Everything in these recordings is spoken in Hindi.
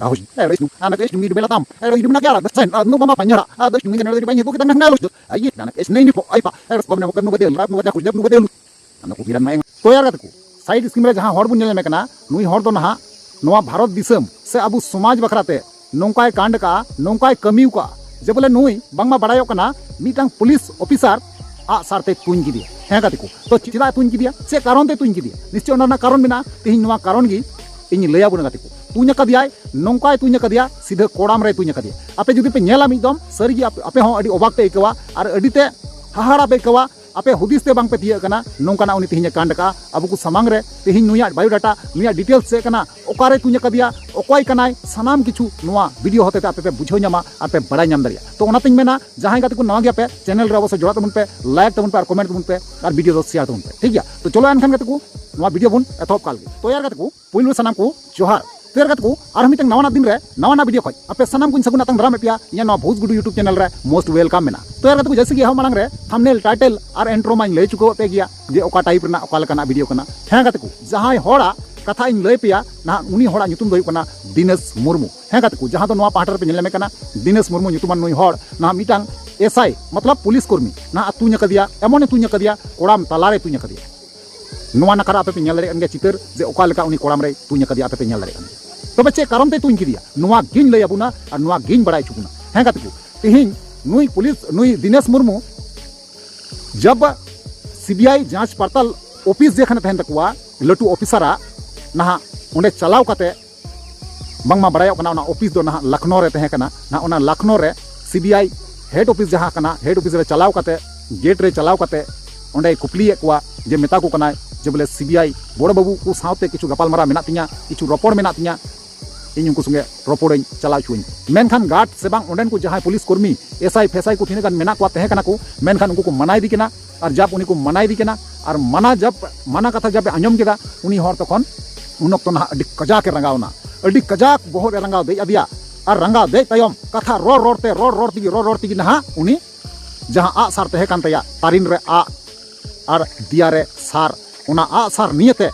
Ahoj, du, anak es mi bela tam, hidup nak ya, sen, nu mama panjara, das nu ngene dari banyak kita nak ngalus, ayi, anak es nei ni po, ai pa, pamna ko bedel, rap nu beda ku bedel, anak ko biran maeng. To yar katku, side scheme जहाँ हर बन नेल मेकना नुई हर दो नहा नोआ भारत दिसम से अबु समाज बखराते नौकाय कांड का नौकाय कमिउ का जे बोले नुई बांगमा बड़ायो कना मिटांग पुलिस ऑफिसर आ सारते तुन गिदिया हैं गातिको तो चिदा तुन गिदिया से कारण ते तुन गिदिया निश्चय ओना कारण बिना तिहिन नोआ कारण गी इन लया बुना गातिको तुन कदियाय नौकाय तुन कदिया सीधा कोड़ाम रे तुन कदिया आपे जुदी पे नेला मिदम सरी आपे हो अडी अबाक पे इकवा और अडीते हाहाड़ा पे इकवा आपे हुदिस ते बांग पे तिया कना नौकाना उनी तिहिन कांड का अब को समांग रे तिहिन नुया बायोडाटा नुया डिटेल्स से कना ओकारे तुन कदिया ओकय कनाय सनाम किछु नुआ वीडियो होते आपे पे बुझो न्यामा और पे बड़ा न्याम दरिया तो ओना तिन मेना जहां गाते को नवा गया पे चैनल रे अवश्य जोड़ा तबन पे लाइक तबन पे और कमेंट तबन पे और वीडियो शेयर तबन पे ठीक गया तो चलो एनखान गाते को नवा वीडियो बन एथॉप काल गे तो यार गाते को पुइलु सनाम को जोहार तो यार गाते को और मिटंग नवाना दिन रे नवाना वीडियो खय आपे सनाम को सगुना तंग द्राम पिया या नवा भोज गुडू यूट्यूब चैनल रे मोस्ट वेलकम मेना तो यार गाते को जैसे कि हम मांग रे थंबनेल टाइटल और इंट्रो मा लय चुको पे गया जे ओका टाइप रना ओका लकना वीडियो कना हैं गाते को जहां होड़ा कथा इन लय पिया ना उनी होड़ा nyutum do कना दिनेश मुर्मू हैं गाते को जहां तो नवा पाहटर पे नेल कना दिनेश मुर्मू nyutuman नुई होड़ ना मिटांग एसआई मतलब पुलिस कर्मी ना तुnya कदिया एमोने तुnya कदिया कोड़ाम तलारे तुnya कदिया नोआ नकारा आपे पे नेल रे अंगे चितर जे ओका लका उनी कोड़ाम रे तुnya कदिया आपे पे नेल रे तो बच्चे कारण ते तुन किदिया नोआ गिन लय अबुना और नोआ गिन बड़ाई चुकुना हैं गाते को तिहिन नुई पुलिस नुई दिनेश मुर्मू जब सीबीआई जांच पड़ताल ऑफिस जेखन तहन तकवा लटू ऑफिसरा ना उन्हें चलाव कते बांगमा बड़ायो कना ऑफिस दो ना लखनऊ रे तहन कना ना लखनऊ रे सीबीआई हेड ऑफिस जहाँ कना हेड ऑफिस रे चलाव कते गेट रे चलाव कते उन्हें कुपली एकवा जे मेता को कना जे बोले सीबीआई बड़ बाबू को सावते किछु गपालमारा मेना तिया किछु रपड़ मेना तिया इन उनको संगे रपड़ चला चुई मेनखान गार्ड से बांग उन्हें को जहाँ पुलिस कर्मी एसआई फेसआई को थिने मेना को तहन कना को मेनखान उनको मनाई दी केना और जब उन्हीं को मनाई दी केना और मना जब मना कथा जब आंजम केदा उन्हीं हर तखन उन ऑक्तो ना अडी कजाक रंगावना अडी कजाक बहुत रंगाव दे अदिया और रंगाव दे तयम कथा रोर तिगी ना उन्हीं जहाँ आ सार तहे कान तया तारिन रे आ और दिया रे सार उना आ सार नियते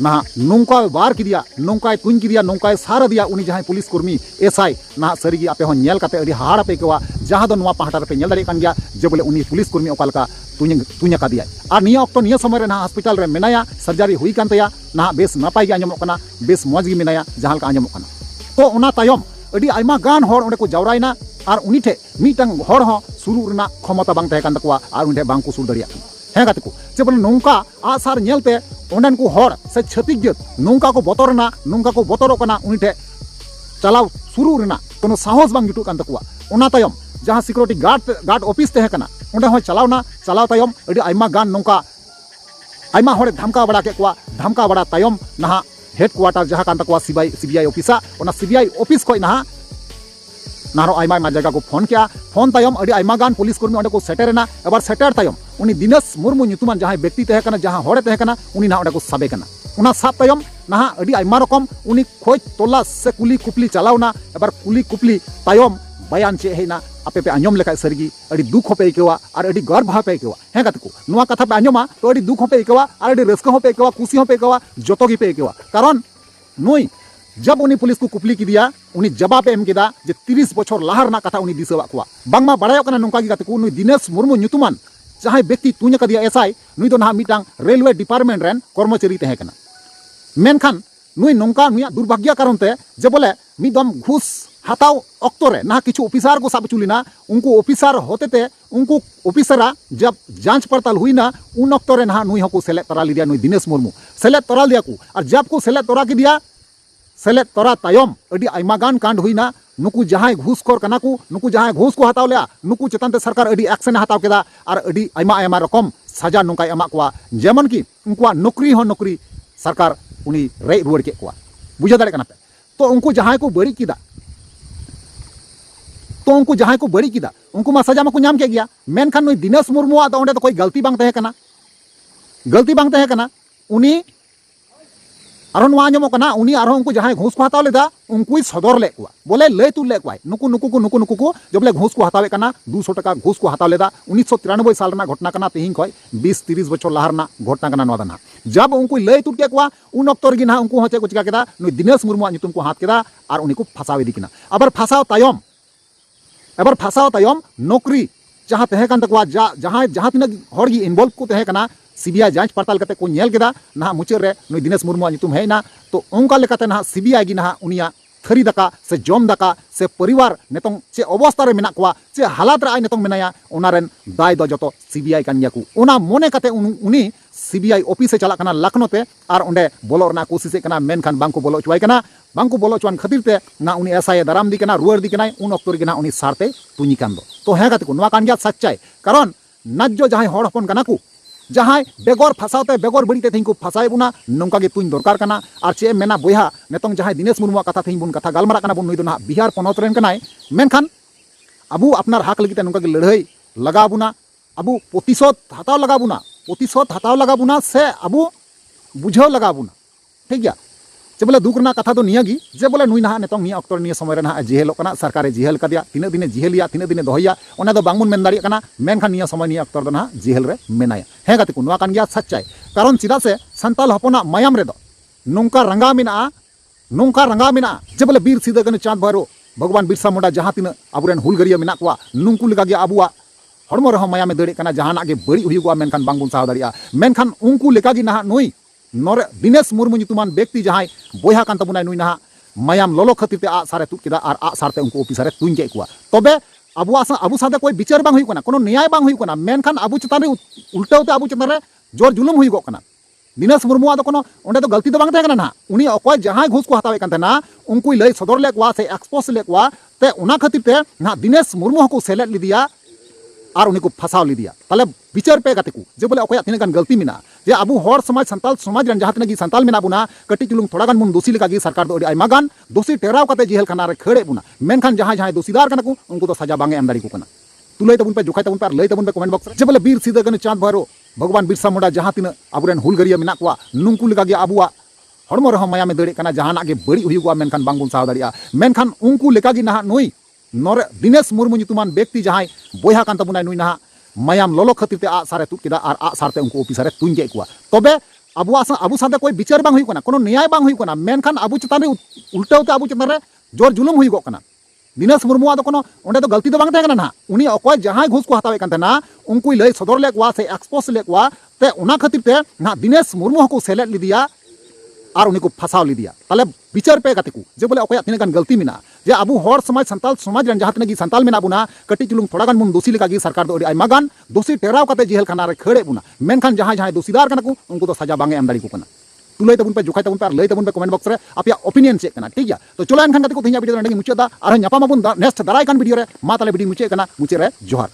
ना नौका बार किदिया नौका तुन किदिया नौका सार दिया उनी जहाँ पुलिस कर्मी एसआई ना सरी आपे हो नेल काते अडी हाड़ पे कवा जहाँ दो नवा पाहटा पे नेल दाड़े कान गया जे बोले उनी पुलिस कर्मी ओकालका तुnya का दिया और निया ऑक्टो निया समय रे ना हॉस्पिटल रे मेनाया सर्जरी हुई कान तया ना बेस नापाय गे आंजमोग कना बेस मौज गे मेनाया जहाँ का आंजमोग कना तो उना तायम अडी आयमा गान हर ओंडे को जावरायना और उनी ठे मिटंग हर हो सुरु रना क्षमता बांग तहे कान तकवा और उंडे बांग को सुर दरिया हैं गाते को जे बोले नौका आ सार नेलते ओंडन को हर से छतिक जत नौका को बतरना नौका को बतरो कना उनी ठे चलाव सुरु रना कोनो साहस बांग जुटु कान तकवा उना तायम जहाँ सिक्योरिटी गार्ड ऑफिस तहे कना उंडे हो चलावना चलाव तायम अडी आयमा गान नौका आयमा हर धमका बड़ा के कुआ धमका बड़ा तायम ना हेड क्वार्टर जहाँ कान तकवा सीबीआई ऑफिसा ओना सीबीआई ऑफिस खय ना नारो आयमा जगह को फोन किया फोन तायम अडी आयमा गान पुलिस कर्मी ओंडे को सेटेरना एबार सेटर तायम उनी दिनेश मुर्मू nyutuman जहाँ व्यक्ति तहे कना जहाँ हर तहे कना उनी ना ओंडे को साबे कना उना साब तायम ना अडी आयमा रकम उनी खोज तोलास से कुली कुपली चलावना एबार कुली कुपली तायम बयान चे हेना आपे पे आंजम लेखा सरगी अडी दुख होपे इकवा और अडी गर्व होपे इकवा हैं गाते को नुआ कथा पे आंजमा तो अडी दुख होपे इकवा और अडी रस्क होपे इकवा खुशी होपे इकवा जतो गी पे इकवा कारण नुई जब उनी पुलिस को कुपली की दिया उनी जवाब एम केदा जे 30 बछर लाहर ना कथा उनी दिसवा कुआ बांगमा बड़ायो कना नोंका गी गाते को नुई दिनेश मुर्मू nyutuman जहाँ व्यक्ति तुnya कदिया एसआई नुई दो ना मिटांग रेलवे डिपार्टमेंट रेन कर्मचारी तहे कना मेनखान नुई नोंका नुया दुर्भाग्य कारण ते जे बोले मिदम घुस हाताव ऑक्टो रे ना किछु ऑफिसर को साब चुलिना उनको ऑफिसर होते ते उनको ऑफिसरा जब जांच पड़ताल हुई ना उन ऑक्टो रे ना नुई हको सेलेक्ट तरा लिया नुई दिनेश मुर्मू सेलेक्ट तरा लिया को और जब को सेलेक्ट तरा के दिया सेलेक्ट तरा तायम अडी आयमा गान कांड हुई ना नुकु जहाँ घूसखोर कना को नुकु जहाँ घूस को हताव लिया नुकु चेतन ते सरकार अडी एक्शन हताव केदा और अडी आयमा रकम सजा नोंका एमा कोआ जेमन की उनकुआ नौकरी सरकार उनी रे रुआड़ के कोआ बुझा दाड़े कना पे तो उनको जहाँ को बड़ी किदा तो उनको जहाँ को बड़ी किदा उनको मा सजा माको नाम के गया मेनखान नुई दिनेश मुर्मू आ ओंडे तो कोई गलती बांग तहे कना उनी आरो नवा आंजमोग कना उनी आरो उनको जहां घूस को हताव लेदा उनको सदर ले कुआ बोले लय तुल ले कुआ नुकु को जब ले घूस को हतावे कना 200 टका घूस को हताव लेदा 1993 साल रना घटना कना तेहिं खय 20-30 बछर लाहा रना घटना कना नवा दना जब उनको लय तुल के कुआ उन अक्तर गी ना उनको हचे को चिका केदा नुई दिनेश मुर्मू नितुम को हाथ केदा और उनी को फसावे दी किना अबर फसाव तायम नौकरी जहां तहे कान तकवा जहां तिना हर गी इनवॉल्व को तहे कना सीबीआई जांच पड़ताल करते को नेल केदा ना मुचाद रे नुई दिनेश मुर्मू नितुम हेना तो उनका लेकाते ना सीबीआई गी ना उनिया थरी दाका से जम दाका से परिवार नेतों चे अवस्था रे मेना कोआ चे हालात रे आय नेतों मेनाया ओनारेन दाय दो जतो सीबीआई कानिया को ओना मोने काते उनी सीबीआई ऑफिस से चला कना लखनऊ ते और ओंडे बोलो रना कोशिश कना मेनखान बांको बोलो चुवाई कना बांको बोलो चुवान खातिर ते ना उनी एसआई दाराम दी कना रुआर दी कना उन अक्तर गे ना उनी सारते तुनी कान दो तो हे काते को नवा कान गया सच्चाई कारण नाज्जो जहां हड़ हपन कना को जहां बेगर फसाते बेगर बड़ीते थी को फसाए बुना नौका गे तुन दरकार कना और चे मेना बोया नेतों जहां दिनेश मुर्मू कथा थी बुन कथा गालमारा कना बुन नुई दो ना बिहार पनत रेन कनाय मेनखान अबू अपनार हक लगिते नौका गे लड़ाई लगा बुना अबू प्रतिशोध हताव लगा बुना से अबू बुझाव लगा बुना ठीक गया जे बोले दुख रना कथा तो नियागी जे बोले नुई ना नेतों निया अक्तर निया समय रे ना जेहेलो कना सरकारे जेहेल कदिया तीना दिने जेहेलिया तीना दिने दोहैया ओना दो बांगमुन मेन दाड़ी कना मेनखान निया समय निया अक्तर दो ना जेहेल रे मेनाया हे गाते को नवा कान गया सच्चाई कारण चिदा से संताल हपना मायाम रे दो नोंका रंगा मेना जे बोले बीर सिदा गन चांद भैरो भगवान बिरसा मुंडा जहां तीना अबुरेन हुलगरिया मेना कुआ नुंकु लगा गया अबुआ हड़मो रह मायामे दड़े कना जहाना गे बड़ी हुईगुआ मेनखान बांगबुन साव दाड़िया मेनखान उनको लेका गी ना नुई नोरे दिनेश मुर्मू नितुमान व्यक्ति जहां बोया कान तबुनाय नुई ना मायाम लोलो खातिर ते आ सारे तुद केदा और आ सारते उनको ऑफिसरे तुन के कुआ तबे अबु साथे कोई विचार बांग हुई कना कोनो न्याय बांग हुई कना मेनखान अबु चतान रे उल्टावते अबु चतान रे जोर जुलुम हुई गो कना दिनेश मुर्मू आदो कोनो ओंडे तो गलती तो बांग तहे ना उनी अकय जहां घूस को हतावे कान तेना उनको लय सदर ले कुआ से एक्सपोज ले कुआ ते उना खातिर ते ना दिनेश मुर्मू को सेलेक्ट लिदिया और उन्हीं को फसाव लिदिया ताले विचार पे गाते को जे बोले अकय तिना गान गलती मिना जे अबु हर समाज संताल समाज रन जहां तिना गी संताल मेना बुना कटी चुलुंग थोड़ा गान मुन दोषी लेका गी सरकार दो आयमा गान दोषी टेराव काते जेल खाना रे खड़े बुना मेनखान जहां दोषीदार कना को उनको तो सजा बांगे एम दाड़ी को कना तुलय तबुन पे जुखाय तबुन पे लय तबुन पे कमेंट बॉक्स रे जे बोले बीर सिदा गन चांद भैरो भगवान बिरसा मुंडा जहां तिना अबुरेन हुलगरिया मेना कुआ नुंकु लेका गी अबुआ हड़मो रह मायामे दड़े कना जहाना गे बड़ी हुईगुआ मेनखान बांगबुन साव दाड़िया मेनखान उनको लेका गी ना नुई नोरे दिनेश मुर्मू नितुमान व्यक्ति जहां बोया कान तबुनाय नुई ना मायाम लोलो खातिर ते आ सारे तुद केदा और आ सारते उनको ऑफिसरे तुन के कुआ तबे अबु साथे कोई विचार बांग हुई कना कोनो न्याय बांग हुई कना मेनखान अबु चतान रे उल्टावते अबु चतान रे जोर जुलुम हुई गो कना दिनेश मुर्मू आदो कोनो ओंडे तो गलती तो बांग तहे ना उनी अकय जहां घूस को हतावे कान तेना उनको लय सदर ले कुआ से एक्सपोज ले कुआ ते उना खातिर ते ना दिनेश मुर्मू को सेलेक्ट लिदिया और उन्हीं को फसाव लिदिया ताले विचार पे गाते को जे बोले अकय तिना गान गलती मिना जे अबु हर समाज संताल समाज रन जहां तिना गी संताल मेना बुना कटी चुलुंग थोड़ा गान मुन दोषी लेका गी सरकार दो आयमा गान दोषी टेराव काते जेल खाना रे खड़े बुना मेनखान जहां दोषीदार कना को उनको तो सजा बांगे एम दाड़ी को कना तुलय तबुन पे जुखाय तबुन पे लय तबुन पे कमेंट बॉक्स रे आपया ओपिनियन चेक कना ठीक गया तो चलो एनखान गाते को थिया वीडियो नंगे मुचादा और न्यापामाबुन नेक्स्ट दाराय कान वीडियो रे मा ताले वीडियो मुचे कना मुचे रे जोहार।